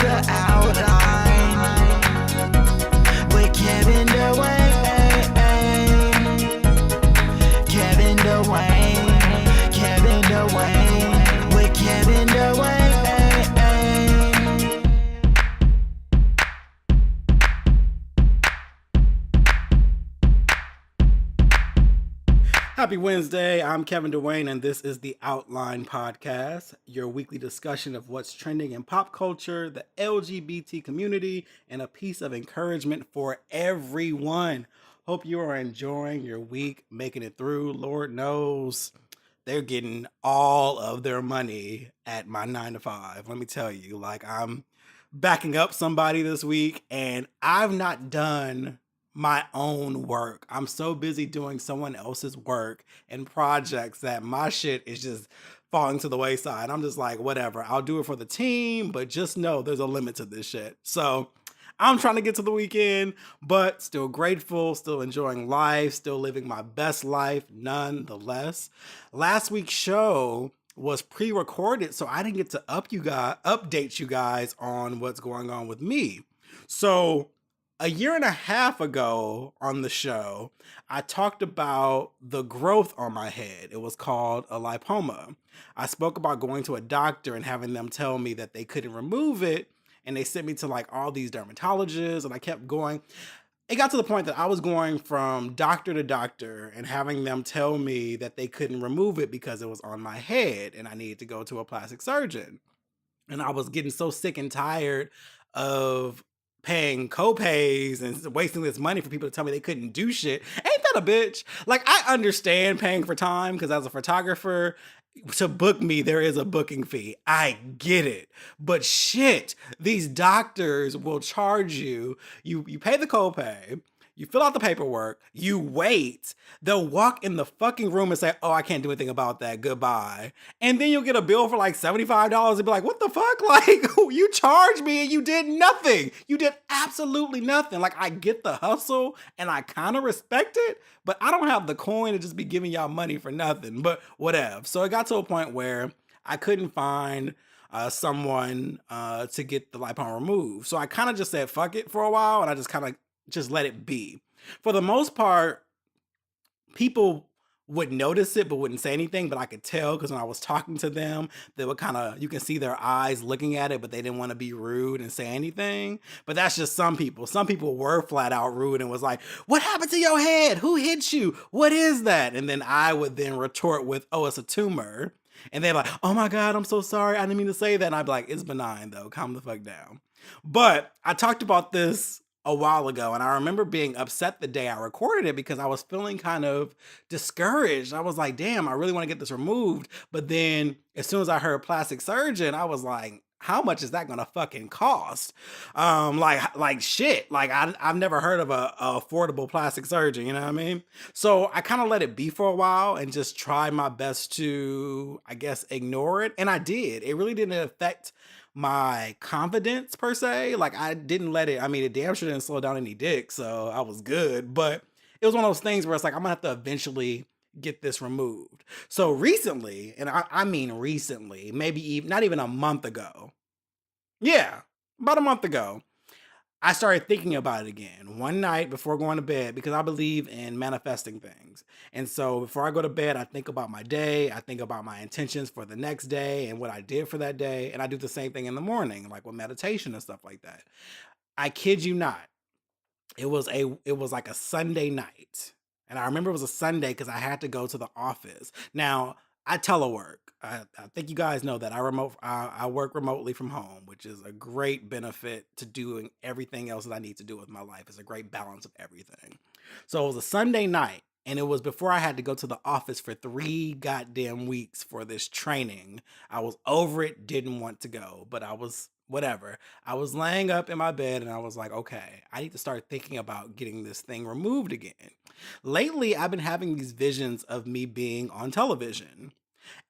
the outline with Kevin Dwayne. Kevin Dwayne. Kevin Dwayne with Kevin Dwayne. Happy Wednesday. I'm Kevin Dwayne, and this is the Outline Podcast, your weekly discussion of what's trending in pop culture, the LGBT community, and a piece of encouragement for everyone. Hope you are enjoying your week, making it through. Lord knows they're getting all of their money at my 9 to 5. Let me tell you, like, I'm backing up somebody this week, and I've not done my own work. I'm so busy doing someone else's work and projects that my shit is just falling to the wayside. I'm just like, whatever, I'll do it for the team, but just know there's a limit to this shit. So I'm trying to get to the weekend, but still grateful, still enjoying life, still living my best life nonetheless. Last week's show was pre-recorded, so I didn't get to update you guys on what's going on with me. So a year and a half ago on the show, I talked about the growth on my head. It was called a lipoma. I spoke about going to a doctor and having them tell me that they couldn't remove it, and they sent me to like all these dermatologists, and I kept going. It got to the point that I was going from doctor to doctor and having them tell me that they couldn't remove it because it was on my head and I needed to go to a plastic surgeon. And I was getting so sick and tired of paying co-pays and wasting this money for people to tell me they couldn't do shit. Ain't that a bitch? Like, I understand paying for time because as a photographer, to book me, there is a booking fee. I get it. But shit, these doctors will charge you. You pay the copay. You fill out the paperwork, you wait, they'll walk in the fucking room and say, oh, I can't do anything about that, goodbye. And then you'll get a bill for like $75 and be like, what the fuck? Like, you charged me and you did nothing. You did absolutely nothing. Like, I get the hustle and I kind of respect it, but I don't have the coin to just be giving y'all money for nothing, but whatever. So it got to a point where I couldn't find someone to get the lipoma removed. So I kind of just said, fuck it for a while, and I just let it be. For the most part, people would notice it but wouldn't say anything, but I could tell because when I was talking to them, they would you can see their eyes looking at it, but they didn't want to be rude and say anything. But that's just some people. Some people were flat out rude and was like, what happened to your head? Who hit you? What is that? And then I would then retort with, oh, it's a tumor. And they're like, oh my God, I'm so sorry. I didn't mean to say that. And I'd be like, it's benign though. Calm the fuck down. But I talked about this a while ago, and I remember being upset the day I recorded it because I was feeling kind of discouraged. I was like, damn, I really want to get this removed. But then as soon as I heard plastic surgeon, I was like, how much is that gonna fucking cost? Like shit. Like I've never heard of a affordable plastic surgeon, you know what I mean? So I kind of let it be for a while and just tried my best to, I guess, ignore it. And I did. It really didn't affect my confidence per se. Like I didn't let it, I mean, it damn sure didn't slow down any dick, so I was good. But it was one of those things where it's like, I'm gonna have to eventually get this removed. So recently, and I mean recently, maybe even, not even a month ago. Yeah, about a month ago, I started thinking about it again one night before going to bed because I believe in manifesting things. And so before I go to bed, I think about my day. I think about my intentions for the next day and what I did for that day. And I do the same thing in the morning, like with meditation and stuff like that. I kid you not. It was like a Sunday night. And I remember it was a Sunday because I had to go to the office. Now, I telework. I think you guys know that I work remotely from home, which is a great benefit to doing everything else that I need to do with my life. It's a great balance of everything. So it was a Sunday night, and it was before I had to go to the office for 3 goddamn weeks for this training. I was over it, didn't want to go, but I was whatever. I was laying up in my bed and I was like, okay, I need to start thinking about getting this thing removed again. Lately, I've been having these visions of me being on television.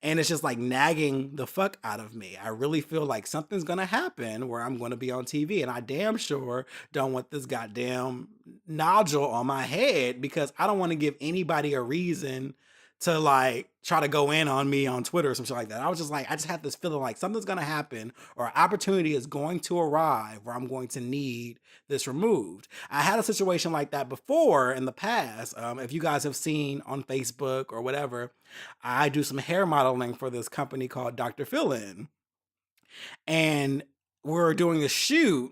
And it's just like nagging the fuck out of me. I really feel like something's gonna happen where I'm gonna be on TV, and I damn sure don't want this goddamn nodule on my head because I don't want to give anybody a reason to like try to go in on me on Twitter or some shit like that. I was just like, I just had this feeling like something's gonna happen or an opportunity is going to arrive where I'm going to need this removed. I had a situation like that before in the past. If you guys have seen on Facebook or whatever, I do some hair modeling for this company called Dr. Fill-In. And we're doing a shoot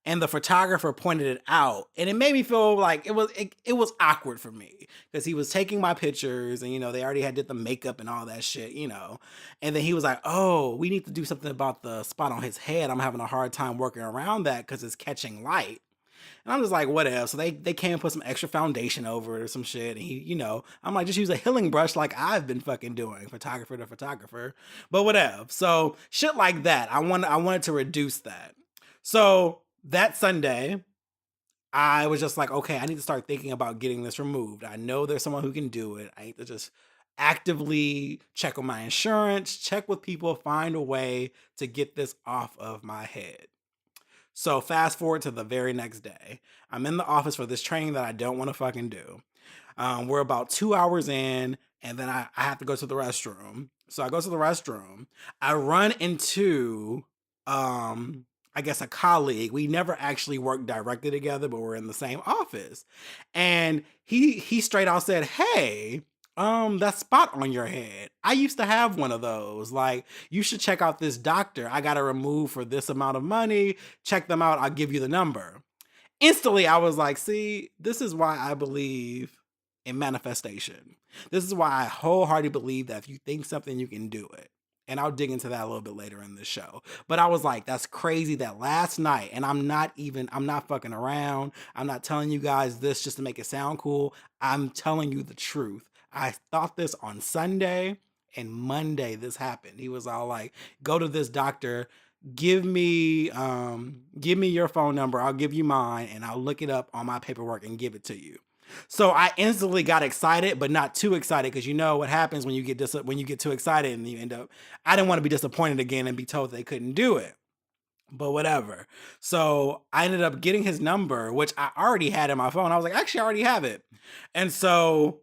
and the photographer pointed it out and it made me feel like it was awkward for me because he was taking my pictures and they already had did the makeup and all that shit, and then he was like, oh, we need to do something about the spot on his head. I'm having a hard time working around that because it's catching light. And I'm just like, whatever. So they came and put some extra foundation over it or some shit. And he, I'm like, just use a healing brush like I've been fucking doing, photographer to photographer. But whatever. So shit like that. I wanted to reduce that. So that Sunday, I was just like, okay, I need to start thinking about getting this removed. I know there's someone who can do it. I need to just actively check with my insurance, check with people, find a way to get this off of my head. So fast forward to the very next day. I'm in the office for this training that I don't want to fucking do. We're about 2 hours in, and then I have to go to the restroom. So I go to the restroom. I run into, I guess, a colleague. We never actually worked directly together, but we're in the same office. And he straight out said, hey, that spot on your head, I used to have one of those. Like, you should check out this doctor. I got to remove for this amount of money. Check them out. I'll give you the number. Instantly, I was like, see, this is why I believe in manifestation. This is why I wholeheartedly believe that if you think something, you can do it. And I'll dig into that a little bit later in this show. But I was like, that's crazy that last night, and I'm not fucking around. I'm not telling you guys this just to make it sound cool. I'm telling you the truth. I thought this on Sunday, and Monday this happened. He was all like, go to this doctor, give me your phone number, I'll give you mine, and I'll look it up on my paperwork and give it to you. So I instantly got excited, but not too excited, because you know what happens when you get too excited and you end up, I didn't want to be disappointed again and be told they couldn't do it. But whatever. So I ended up getting his number, which I already had in my phone. I was like, actually, I already have it. And so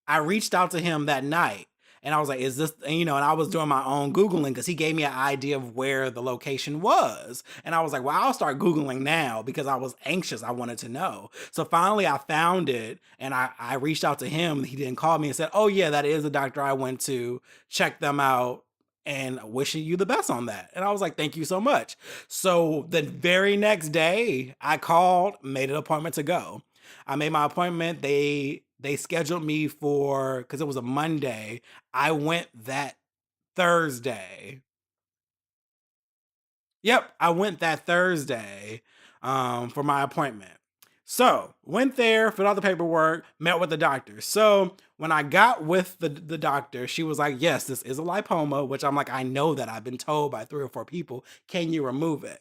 I reached out to him that night and I was like, is this, and I was doing my own Googling because he gave me an idea of where the location was. And I was like, well, I'll start Googling now because I was anxious. I wanted to know. So finally I found it and I reached out to him. He didn't call me and said, oh yeah, that is the doctor I went to. Check them out and wishing you the best on that. And I was like, thank you so much. So the very next day I called, made an appointment to go. I made my appointment. They scheduled me for, because it was a Monday. I went that Thursday. Yep, I went that Thursday for my appointment. So went there, filled out the paperwork, met with the doctor. So when I got with the doctor, she was like, yes, this is a lipoma, which I'm like, I know that. I've been told by 3 or 4 people. Can you remove it?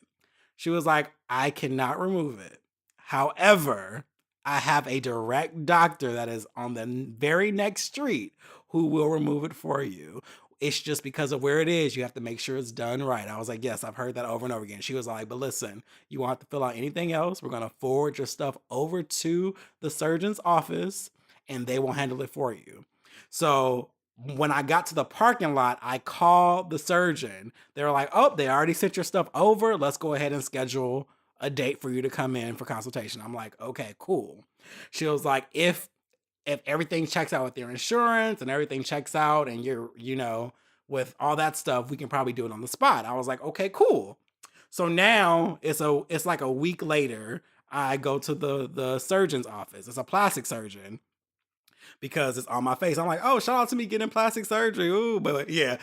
She was like, I cannot remove it. However, I have a direct doctor that is on the very next street who will remove it for you. It's just because of where it is, you have to make sure it's done right. I was like, yes, I've heard that over and over again. She was like, but listen, you won't have to fill out anything else. We're going to forward your stuff over to the surgeon's office and they will handle it for you. So when I got to the parking lot, I called the surgeon. They were like, oh, they already sent your stuff over. Let's go ahead and schedule a date for you to come in for consultation. I'm like, okay, cool. She was like, if everything checks out with your insurance and everything checks out and you're, with all that stuff, we can probably do it on the spot. I was like, okay, cool. So now it's like a week later, I go to the surgeon's office. It's a plastic surgeon because it's on my face. I'm like, oh, shout out to me getting plastic surgery. Ooh, but yeah.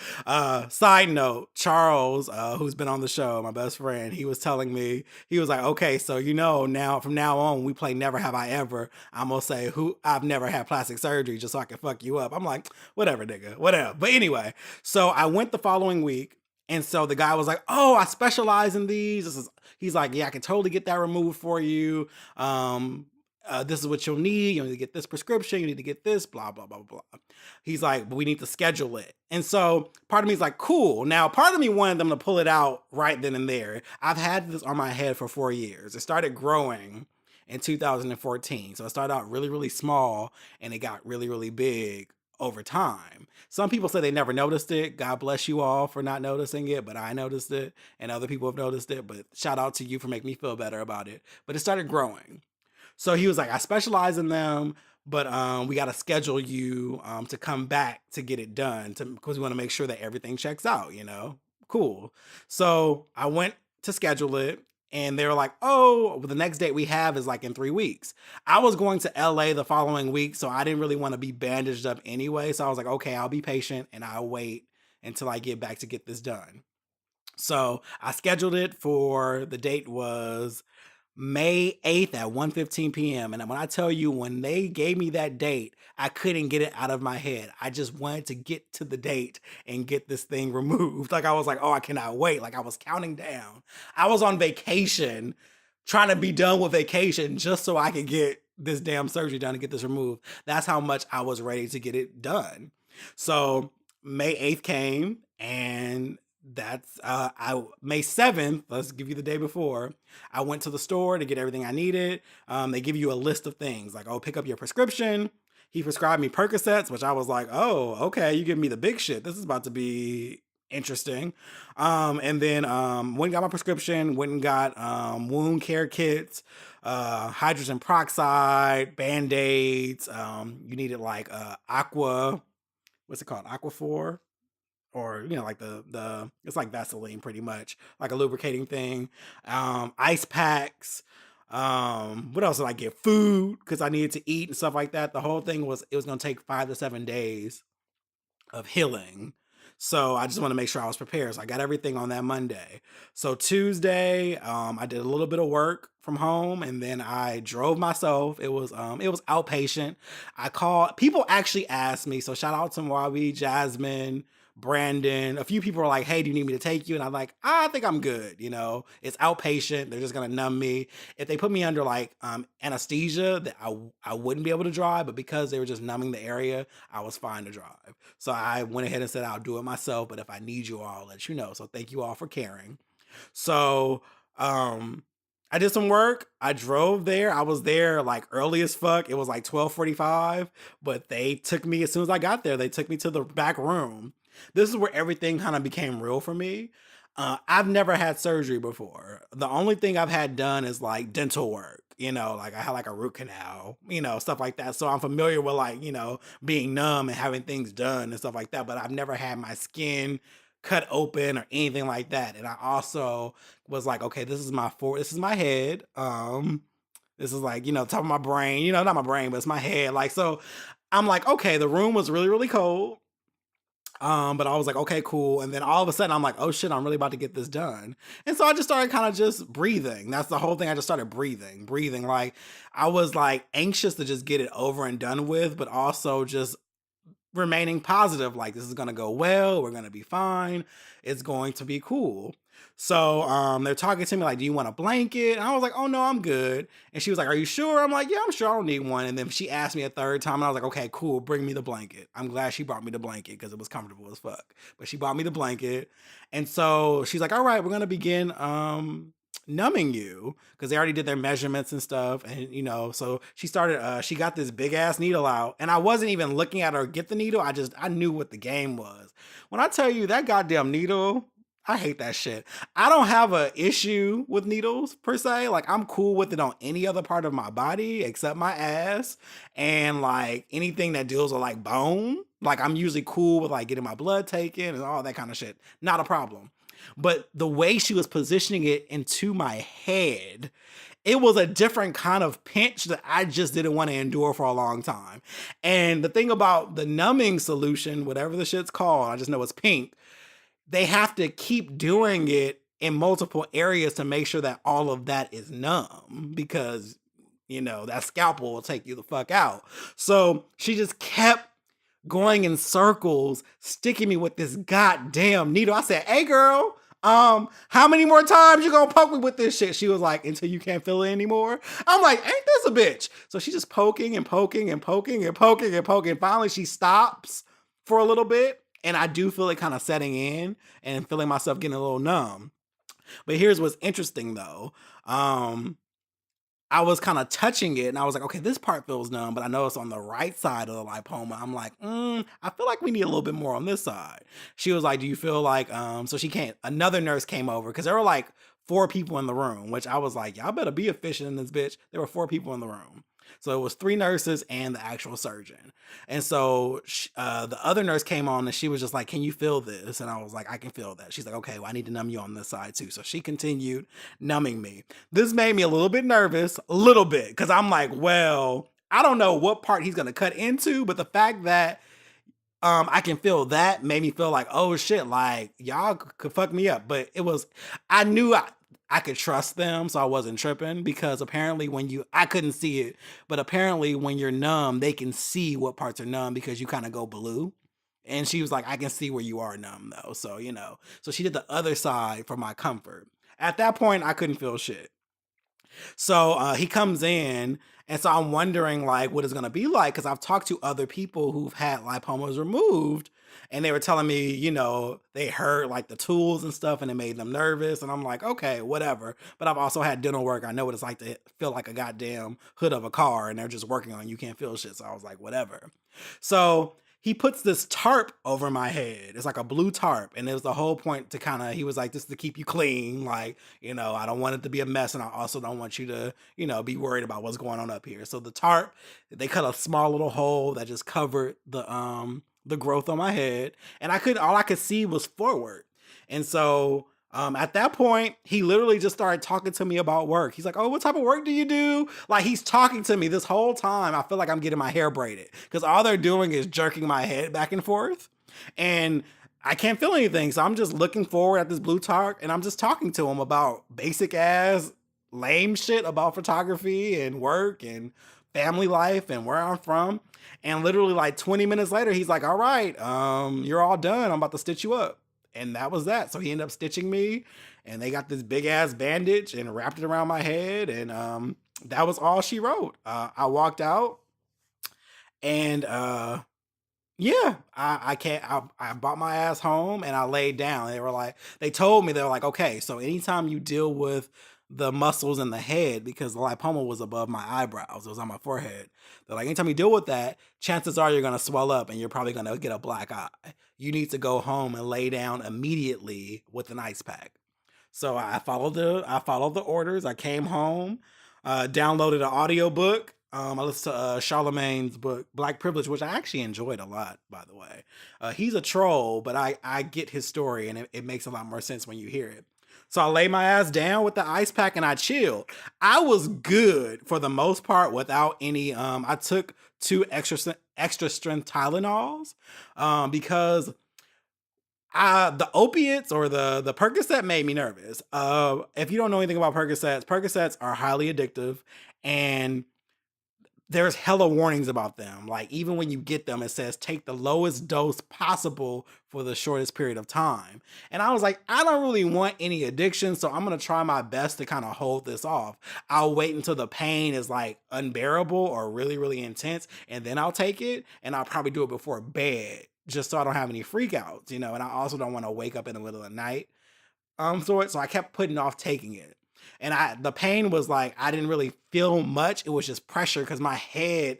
Side note, Charles, who's been on the show, my best friend, he was telling me, he was like, okay, so now from now on, we play Never Have I Ever. I'm gonna say I've never had plastic surgery just so I can fuck you up. I'm like, whatever, nigga, whatever. But anyway, so I went the following week. And so the guy was like, oh, I specialize in these. He's like, yeah, I can totally get that removed for you. This is what you'll need. You need to get this prescription. You need to get this, blah, blah, blah, blah. He's like, but we need to schedule it. And so part of me is like, cool. Now, part of me wanted them to pull it out right then and there. I've had this on my head for 4 years. It started growing in 2014. So it started out really, really small and it got really, really big over time. Some people say they never noticed it. God bless you all for not noticing it, but I noticed it and other people have noticed it. But shout out to you for making me feel better about it. But it started growing. So he was like, I specialize in them, but we got to schedule you to come back to get it done because we want to make sure that everything checks out, you know? Cool. So I went to schedule it and they were like, oh, well, the next date we have is like in 3 weeks. I was going to LA the following week, so I didn't really want to be bandaged up anyway. So I was like, okay, I'll be patient and I'll wait until I get back to get this done. So I scheduled it for the date was May 8th at 1:15 p.m. And when I tell you, when they gave me that date, I couldn't get it out of my head. I just wanted to get to the date and get this thing removed. Like I was like, oh, I cannot wait. Like I was counting down. I was on vacation trying to be done with vacation just so I could get this damn surgery done and get this removed. That's how much I was ready to get it done. So May 8th came and that's May 7th, let's give you the day before, I went to the store to get everything I needed. They give you a list of things like, oh, pick up your prescription. He prescribed me Percocets, which I was like, oh, okay, you give me the big shit. This is about to be interesting. And then went and got my prescription, went and got wound care kits, hydrogen peroxide, Band-Aids. You needed like what's it called? Aquaphor? Or like the it's like Vaseline pretty much, like a lubricating thing. Ice packs. What else did I get? Food, because I needed to eat and stuff like that. The whole thing was, it was gonna take 5 to 7 days of healing. So I just want to make sure I was prepared. So I got everything on that Monday. So Tuesday, I did a little bit of work from home and then I drove myself. It was outpatient. I called, people actually asked me. So shout out to Wabi, Jasmine, Brandon. A few people were like, hey, do you need me to take you? And I'm like, I think I'm good. It's outpatient. They're just going to numb me. If they put me under like anesthesia, that I wouldn't be able to drive. But because they were just numbing the area, I was fine to drive. So I went ahead and said, I'll do it myself. But if I need you all, I'll let you know. So thank you all for caring. So I did some work. I drove there. I was there like early as fuck. It was like 12:45, but they took me, as soon as I got there, they took me to the back room. This is where everything kind of became real for me. I've never had surgery before. The only thing I've had done is like dental work, like I had like a root canal, stuff like that. So I'm familiar with like, being numb and having things done and stuff like that. But I've never had my skin cut open or anything like that. And I also was like, okay, this is my head. This is like, top of my brain, not my brain, but it's my head. Like, so I'm like, okay, the room was really, really cold. But I was like, okay, cool. And then all of a sudden I'm like, oh shit, I'm really about to get this done. And so I just started kind of just breathing. That's the whole thing. I just started breathing. Like I was like anxious to just get it over and done with, but also just remaining positive. Like this is going to go well. We're going to be fine. It's going to be cool. So they're talking to me like, do you want a blanket? And I was like, oh no, I'm good. And she was like, are you sure? I'm like, yeah, I'm sure. I don't need one. And then she asked me a third time and I was like, okay, cool. Bring me the blanket. I'm glad she brought me the blanket because it was comfortable as fuck. But she brought me the blanket. And so she's like, all right, we're going to begin numbing you, because they already did their measurements and stuff. And so she started, she got this big ass needle out and I wasn't even looking at her get the needle. I knew what the game was. When I tell you that goddamn needle, I hate that shit. I don't have a issue with needles per se. Like I'm cool with it on any other part of my body except my ass and like anything that deals with like bone. Like I'm usually cool with like getting my blood taken and all that kind of shit. Not a problem. But the way she was positioning it into my head, it was a different kind of pinch that I just didn't want to endure for a long time. And the thing about the numbing solution, whatever the shit's called, I just know it's pink, they have to keep doing it in multiple areas to make sure that all of that is numb, because, that scalpel will take you the fuck out. So she just kept going in circles, sticking me with this goddamn needle. I said, hey girl, how many more times you gonna poke me with this shit? She was like, until you can't feel it anymore. I'm like, ain't this a bitch? So she's just poking and poking and poking and poking and poking. Finally, she stops for a little bit. And I do feel it kind of setting in and feeling myself getting a little numb. But here's what's interesting though. I was kind of touching it and I was like, okay, this part feels numb, but I know it's on the right side of the lipoma. I'm like, I feel like we need a little bit more on this side. She was like, do you feel like, so she can't, another nurse came over because there were like 4 people in the room, which I was like, y'all better be efficient in this bitch. There were 4 people in the room. So it was 3 nurses and the actual surgeon. And so the other nurse came on and she was just like, can you feel this? And I was like, I can feel that. She's like, okay, well, I need to numb you on this side too. So she continued numbing me. This made me a little bit nervous, a little bit, because I'm like, well, I don't know what part he's going to cut into, but the fact that I can feel that made me feel like, oh shit, like y'all could fuck me up. But it was, I knew I could trust them, so I wasn't tripping because apparently I couldn't see it, but apparently when you're numb, they can see what parts are numb because you kind of go blue. And she was like, I can see where you are numb though. So, so she did the other side for my comfort. At that point, I couldn't feel shit. So he comes in, and so I'm wondering like what it's gonna be like because I've talked to other people who've had lipomas removed, and they were telling me, they heard like the tools and stuff, and it made them nervous. And I'm like, okay, whatever. But I've also had dental work. I know what it's like to feel like a goddamn hood of a car, and they're just working on you can't feel shit. So I was like, whatever. So he puts this tarp over my head. It's like a blue tarp. And it was the whole point to he was like, this is to keep you clean. Like, I don't want it to be a mess. And I also don't want you to, be worried about what's going on up here. So the tarp, they cut a small little hole that just covered the growth on my head. And all I could see was forward. And so at that point, he literally just started talking to me about work. He's like, oh, what type of work do you do? Like, he's talking to me this whole time. I feel like I'm getting my hair braided because all they're doing is jerking my head back and forth. And I can't feel anything. So I'm just looking forward at this blue tarp and I'm just talking to him about basic ass lame shit about photography and work and family life and where I'm from. And literally like 20 minutes later, he's like, all right, you're all done. I'm about to stitch you up. And that was that. So he ended up stitching me and they got this big ass bandage and wrapped it around my head. And that was all she wrote. I walked out and yeah, I can't, I brought my ass home and I laid down. They told me, they were like, okay, so anytime you deal with the muscles in the head, because the lipoma was above my eyebrows, it was on my forehead. They're like, anytime you deal with that, chances are you're going to swell up and you're probably going to get a black eye. You need to go home and lay down immediately with an ice pack. So I followed the orders. I came home, downloaded an audiobook. I listened to Charlemagne's book, Black Privilege, which I actually enjoyed a lot, by the way. He's a troll, but I get his story, and it makes a lot more sense when you hear it. So I lay my ass down with the ice pack, and I chilled. I was good for the most part without any, I took 2 extra strength Tylenols because the opiates or the Percocet made me nervous. If you don't know anything about Percocets are highly addictive, and there's hella warnings about them. Like even when you get them, it says take the lowest dose possible for the shortest period of time. And I was like, I don't really want any addiction, so I'm gonna try my best to kind of hold this off. I'll wait until the pain is like unbearable or really, really intense, and then I'll take it. And I'll probably do it before bed, just so I don't have any freakouts, And I also don't want to wake up in the middle of the night. So I kept putting off taking it. And the pain was like, I didn't really feel much. It was just pressure because my head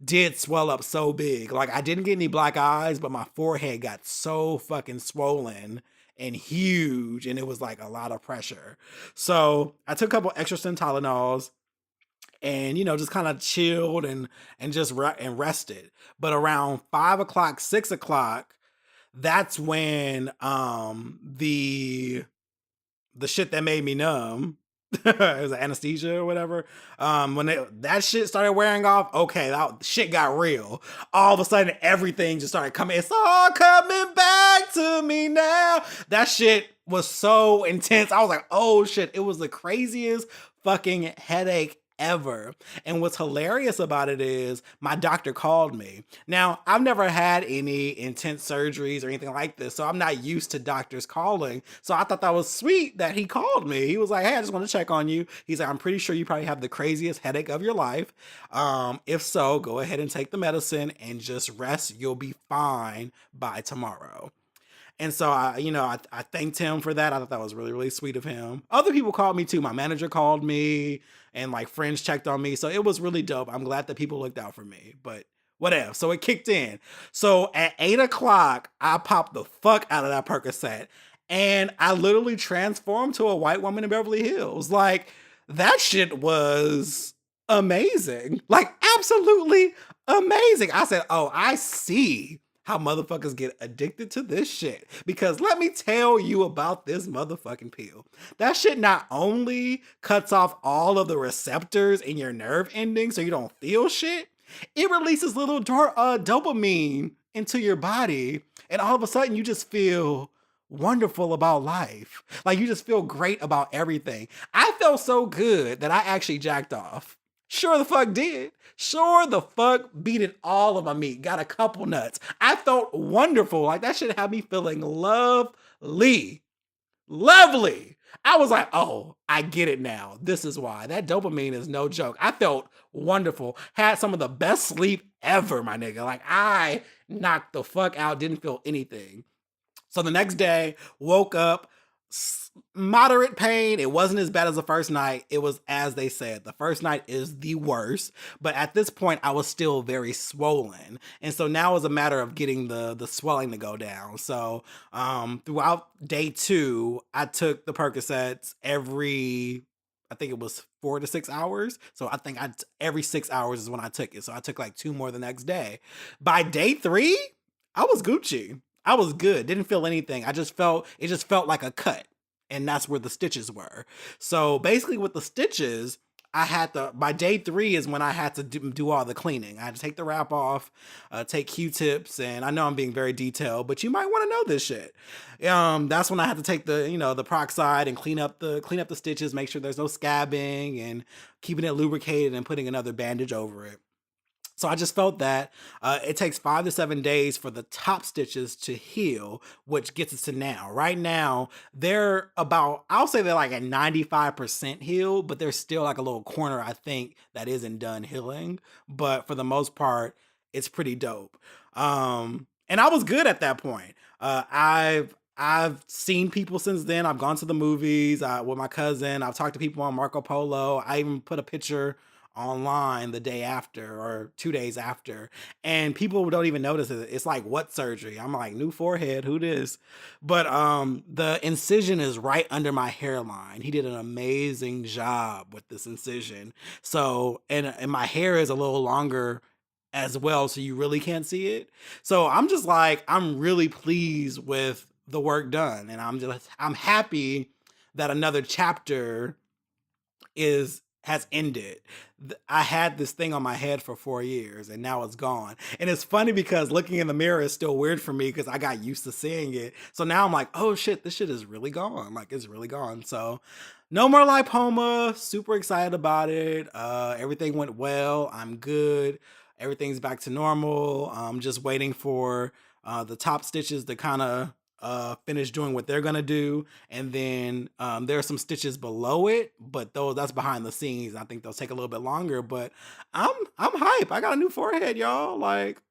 did swell up so big. Like I didn't get any black eyes, but my forehead got so fucking swollen and huge. And it was like a lot of pressure. So I took a couple extra Tylenols and, just kind of chilled and just rested. But around 5 o'clock, 6 o'clock, that's when the shit that made me numb, it was anesthesia or whatever. When that shit started wearing off, okay, that shit got real. All of a sudden, everything just started coming. It's all coming back to me now. That shit was so intense. I was like, oh shit, it was the craziest fucking headache ever. And what's hilarious about it is my doctor called me. Now, I've never had any intense surgeries or anything like this, so I'm not used to doctors calling. So I thought that was sweet that he called me. He was like, hey, I just want to check on you. He's like, I'm pretty sure you probably have the craziest headache of your life. If so, go ahead and take the medicine and just rest. You'll be fine by tomorrow. And so I thanked him for that. I thought that was really, really sweet of him. Other people called me too. My manager called me and like friends checked on me. So it was really dope. I'm glad that people looked out for me, but whatever. So it kicked in. So at 8 o'clock, I popped the fuck out of that Percocet and I literally transformed to a white woman in Beverly Hills. Like that shit was amazing. Like absolutely amazing. I said, oh, I see how motherfuckers get addicted to this shit. Because let me tell you about this motherfucking pill. That shit not only cuts off all of the receptors in your nerve endings so you don't feel shit, it releases little dopamine into your body. And all of a sudden you just feel wonderful about life. Like you just feel great about everything. I felt so good that I actually jacked off. Sure the fuck did. Sure the fuck beat it all of my meat. Got a couple nuts. I felt wonderful. Like that shit had me feeling lovely. Lovely. I was like, oh, I get it now. This is why. That dopamine is no joke. I felt wonderful. Had some of the best sleep ever, my nigga. Like I knocked the fuck out, didn't feel anything. So the next day, woke up, moderate pain. It wasn't as bad as the first night. It was as they said. The first night is the worst. But at this point, I was still very swollen. And so now it was a matter of getting the swelling to go down. So throughout day 2, I took the Percocets I think it was 4 to 6 hours. So I think every 6 hours is when I took it. So I took like 2 more the next day. By day 3, I was Gucci. I was good. Didn't feel anything. It just felt like a cut. And that's where the stitches were. So basically with the stitches, by day 3 is when I had to do all the cleaning. I had to take the wrap off, take Q-tips, and I know I'm being very detailed, but you might want to know this shit. That's when I had to take the peroxide and clean up the stitches, make sure there's no scabbing and keeping it lubricated and putting another bandage over it. So I just felt that it takes 5 to 7 days for the top stitches to heal, which gets us to now. Right now, I'll say they're like at 95% healed, but there's still like a little corner, I think, that isn't done healing. But for the most part, it's pretty dope. And I was good at that point. I've seen people since then. I've gone to the movies with my cousin. I've talked to people on Marco Polo. I even put a picture online the day after or 2 days after, and people don't even notice it. It's like, what surgery? I'm like, new forehead, who this? But the incision is right under my hairline. He did an amazing job with this incision. So and my hair is a little longer as well, so you really can't see it. So I'm really pleased with the work done, and I'm happy that another chapter has ended. I had this thing on my head for 4 years and now it's gone. And it's funny because looking in the mirror is still weird for me because I got used to seeing it. So now I'm like, oh shit, this shit is really gone. Like it's really gone. So no more lipoma. Super excited about it. Everything went well. I'm good. Everything's back to normal. I'm just waiting for the top stitches to kind of finish doing what they're gonna do, and then there are some stitches below it, but that's behind the scenes. I think they'll take a little bit longer, but I'm hype. I got a new forehead, y'all. Like,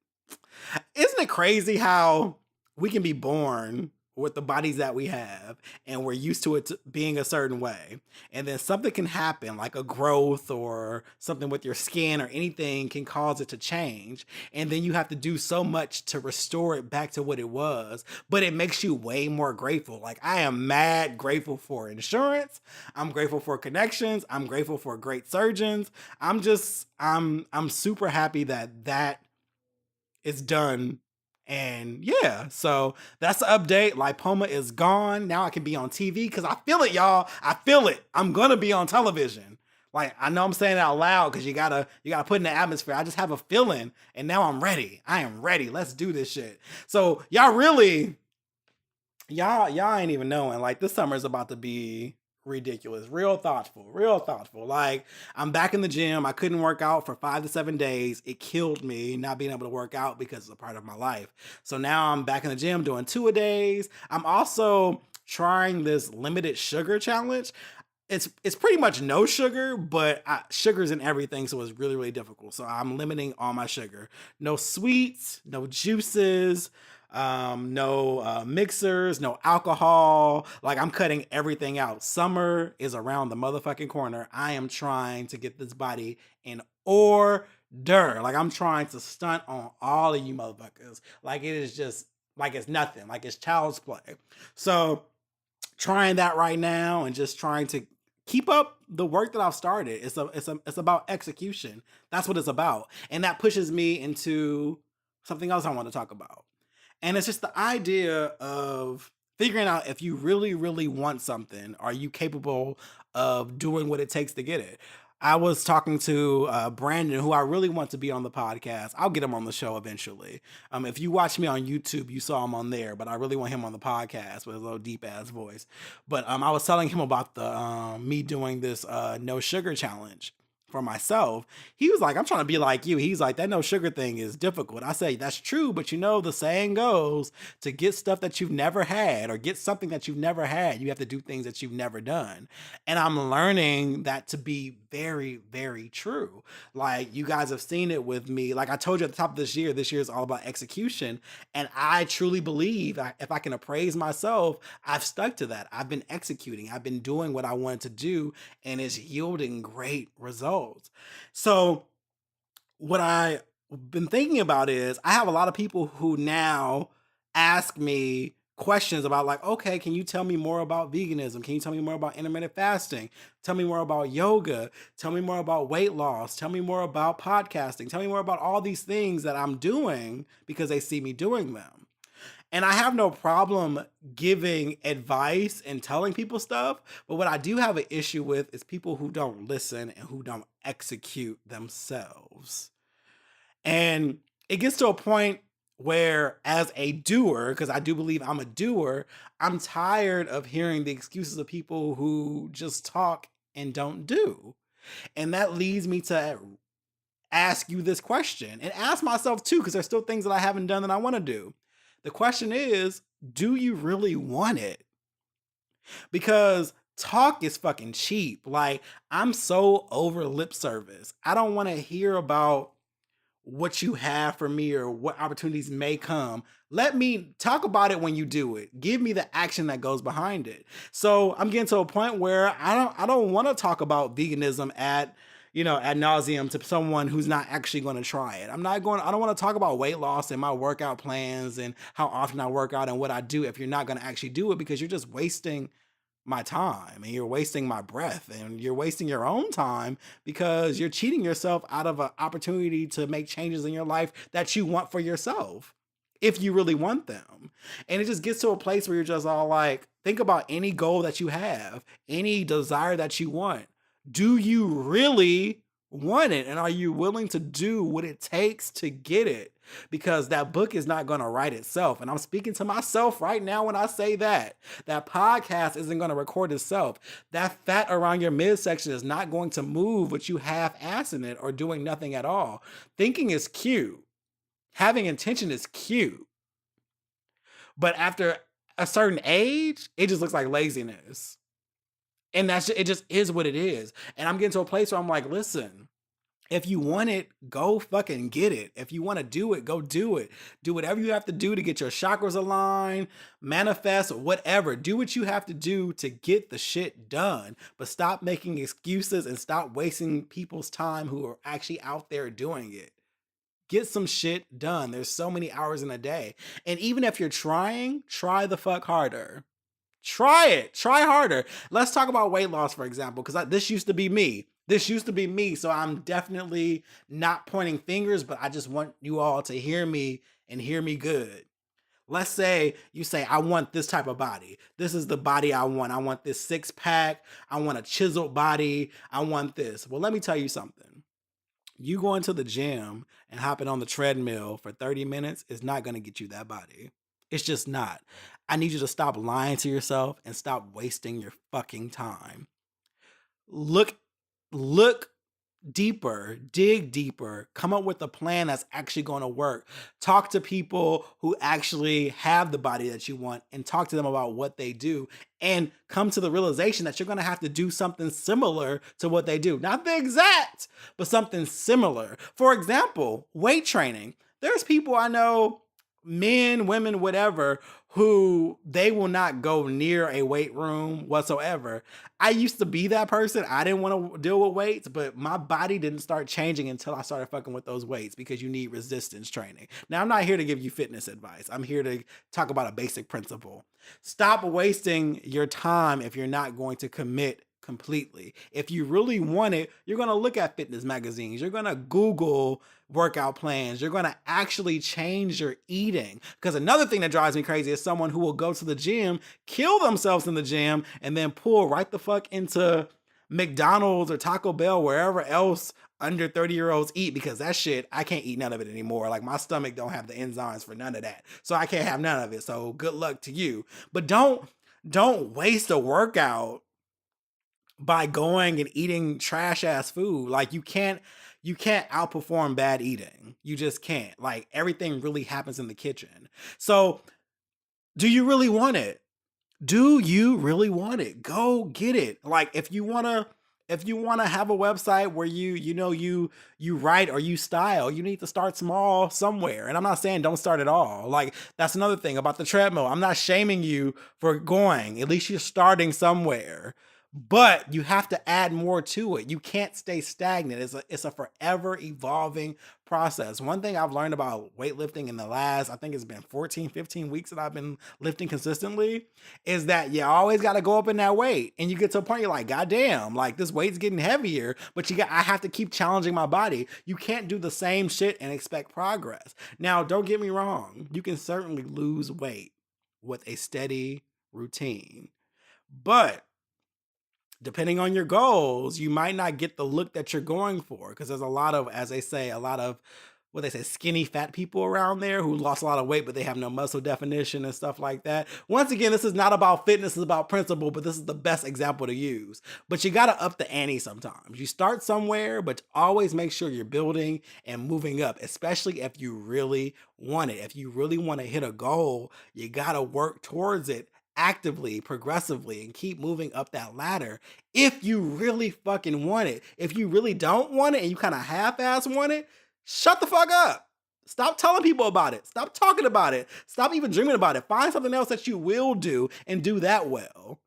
isn't it crazy how we can be born with the bodies that we have and we're used to it being a certain way, and then something can happen like a growth or something with your skin or anything can cause it to change, and then you have to do so much to restore it back to what it was, but it makes you way more grateful. Like I am mad grateful for insurance. I'm grateful for connections. I'm grateful for great surgeons. I'm super happy that is done. And yeah, so that's the update. Lipoma is gone. Now I can be on TV because I feel it, y'all. I feel it. I'm gonna be on television. Like, I know I'm saying it out loud because you gotta put in the atmosphere. I just have a feeling, and now I'm ready. I am ready. Let's do this shit. So y'all ain't even knowing. Like, this summer is about to be ridiculous. Real thoughtful. Like, I'm back in the gym. I couldn't work out for 5 to 7 days. It killed me not being able to work out because it's a part of my life. So now I'm back in the gym doing 2-a-days. I'm also trying this limited sugar challenge. It's pretty much no sugar, but sugar's in everything, so it's really, really difficult. So I'm limiting all my sugar. No sweets, no juices, No mixers, no alcohol. Like, I'm cutting everything out. Summer is around the motherfucking corner. I am trying to get this body in order. Like, I'm trying to stunt on all of you motherfuckers. Like, it is just like it's nothing. Like, it's child's play. So trying that right now and just trying to keep up the work that I've started. It's about execution. That's what it's about. And that pushes me into something else I want to talk about. And it's just the idea of figuring out if you really, really want something, are you capable of doing what it takes to get it? I was talking to Brandon, who I really want to be on the podcast. I'll get him on the show eventually. If you watch me on YouTube, you saw him on there, but I really want him on the podcast with a little deep ass voice. But I was telling him about the me doing this no sugar challenge for myself. He was like, I'm trying to be like you. He's like, that no sugar thing is difficult. I say, that's true, but you know, the saying goes, to get stuff that you've never had or get something that you've never had, you have to do things that you've never done. And I'm learning that to be very, very true. Like, you guys have seen it with me. Like I told you at the top of this year is all about execution. And I truly believe if I can appraise myself, I've stuck to that. I've been executing. I've been doing what I wanted to do, and it's yielding great results. So what I've been thinking about is I have a lot of people who now ask me questions about, like, okay, can you tell me more about veganism? Can you tell me more about intermittent fasting? Tell me more about yoga. Tell me more about weight loss. Tell me more about podcasting. Tell me more about all these things that I'm doing because they see me doing them. And I have no problem giving advice and telling people stuff. But what I do have an issue with is people who don't listen and who don't execute themselves. And it gets to a point where, as a doer, because I do believe I'm a doer, I'm tired of hearing the excuses of people who just talk and don't do. And that leads me to ask you this question and ask myself too, because there's still things that I haven't done that I want to do. The question is, do you really want it? Because talk is fucking cheap. Like, I'm so over lip service. I don't want to hear about what you have for me or what opportunities may come. Let me talk about it when you do it. Give me the action that goes behind it. So I'm getting to a point where I don't want to talk about veganism ad nauseum to someone who's not actually going to try it. I don't want to talk about weight loss and my workout plans and how often I work out and what I do if you're not going to actually do it, because you're just wasting my time and you're wasting my breath and you're wasting your own time because you're cheating yourself out of an opportunity to make changes in your life that you want for yourself, if you really want them. And it just gets to a place where you're just all like, think about any goal that you have, any desire that you want. Do you really want it? And are you willing to do what it takes to get it? Because that book is not going to write itself. And I'm speaking to myself right now when I say that. That podcast isn't going to record itself. That fat around your midsection is not going to move with you half-assing it or doing nothing at all. Thinking is cute. Having intention is cute. But after a certain age, it just looks like laziness. And it just is what it is. And I'm getting to a place where I'm like, listen, if you want it, go fucking get it. If you want to do it, go do it. Do whatever you have to do to get your chakras aligned, manifest, whatever. Do what you have to do to get the shit done. But stop making excuses and stop wasting people's time who are actually out there doing it. Get some shit done. There's so many hours in a day. And even if you're trying, try the fuck harder. Try it. Try harder. Let's talk about weight loss, for example, because this used to be me. So I'm definitely not pointing fingers, but I just want you all to hear me and hear me good. Let's say you say, I want this type of body. This is the body I want. I want this 6-pack. I want a chiseled body. I want this. Well, let me tell you something. You going to the gym and hopping on the treadmill for 30 minutes is not going to get you that body. It's just not. I need you to stop lying to yourself and stop wasting your fucking time. Look deeper, dig deeper, come up with a plan that's actually going to work. Talk to people who actually have the body that you want and talk to them about what they do, and come to the realization that you're going to have to do something similar to what they do. Not the exact, but something similar. For example, weight training. There's people I know men, women, whatever, who they will not go near a weight room whatsoever. I used to be that person. I didn't want to deal with weights, but my body didn't start changing until I started fucking with those weights, because you need resistance training. Now, I'm not here to give you fitness advice. I'm here to talk about a basic principle. Stop wasting your time if you're not going to commit completely. If you really want it, you're going to look at fitness magazines. You're going to Google workout plans. You're going to actually change your eating. Because another thing that drives me crazy is someone who will go to the gym, kill themselves in the gym, and then pull right the fuck into McDonald's or Taco Bell, wherever else under 30-year-olds eat, because that shit, I can't eat none of it anymore. Like, my stomach don't have the enzymes for none of that. So I can't have none of it. So good luck to you. But don't waste a workout by going and eating trash ass food. Like, you can't outperform bad eating. You just can't. Like, everything really happens in the kitchen. So, do you really want it? Do you really want it? Go get it. Like, if you want to have a website where you write or you style, you need to start small somewhere. And I'm not saying don't start at all. Like, that's another thing about the treadmill. I'm not shaming you for going. At least you're starting somewhere. But you have to add more to it. You can't stay stagnant. It's a forever evolving process. One thing I've learned about weightlifting in the last, I think it's been 14, 15 weeks that I've been lifting consistently, is that you always got to go up in that weight. And you get to a point you're like, God damn, like, this weight's getting heavier, but I have to keep challenging my body. You can't do the same shit and expect progress. Now, don't get me wrong. You can certainly lose weight with a steady routine. But depending on your goals, you might not get the look that you're going for, because there's a lot of, as they say, what they say, skinny fat people around there who lost a lot of weight, but they have no muscle definition and stuff like that. Once again, this is not about fitness, it's about principle, but this is the best example to use. But you got to up the ante sometimes. You start somewhere, but always make sure you're building and moving up, especially if you really want it. If you really want to hit a goal, you got to work towards it actively, progressively, and keep moving up that ladder if you really fucking want it. If you really don't want it and you kind of half-ass want it, shut the fuck up. Stop telling people about it. Stop talking about it. Stop even dreaming about it. Find something else that you will do and do that well.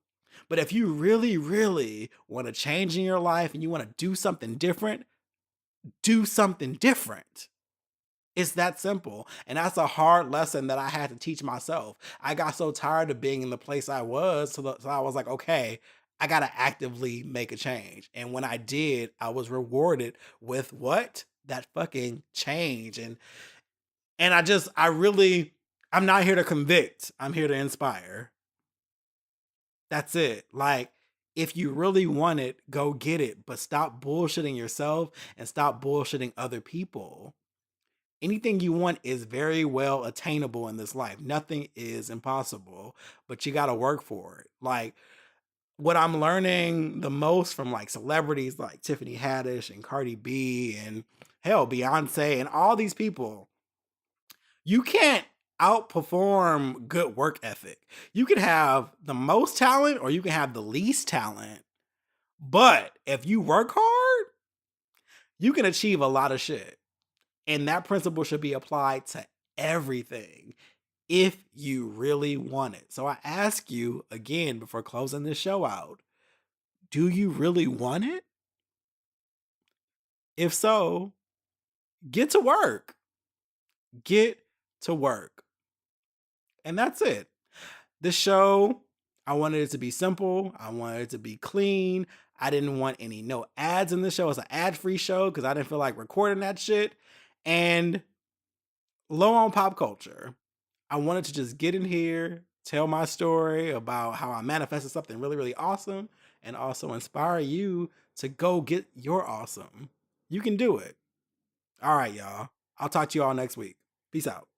But if you really, really want to change in your life and you want to do something different, do something different. It's that simple. And that's a hard lesson that I had to teach myself. I got so tired of being in the place I was, so I was like, okay, I got to actively make a change. And when I did, I was rewarded with what? That fucking change. And I'm not here to convict. I'm here to inspire. That's it. Like, if you really want it, go get it. But stop bullshitting yourself and stop bullshitting other people. Anything you want is very well attainable in this life. Nothing is impossible, but you got to work for it. Like, what I'm learning the most from, like, celebrities like Tiffany Haddish and Cardi B and hell, Beyonce and all these people, you can't outperform good work ethic. You can have the most talent or you can have the least talent. But if you work hard, you can achieve a lot of shit. And that principle should be applied to everything if you really want it. So I ask you again before closing this show out, do you really want it? If so, get to work. Get to work. And that's it. This show, I wanted it to be simple. I wanted it to be clean. I didn't want no ads in the show. It's an ad-free show because I didn't feel like recording that shit. And low on pop culture. I wanted to just get in here, tell my story about how I manifested something really, really awesome, and also inspire you to go get your awesome. You can do it. All right, y'all. I'll talk to you all next week. Peace out.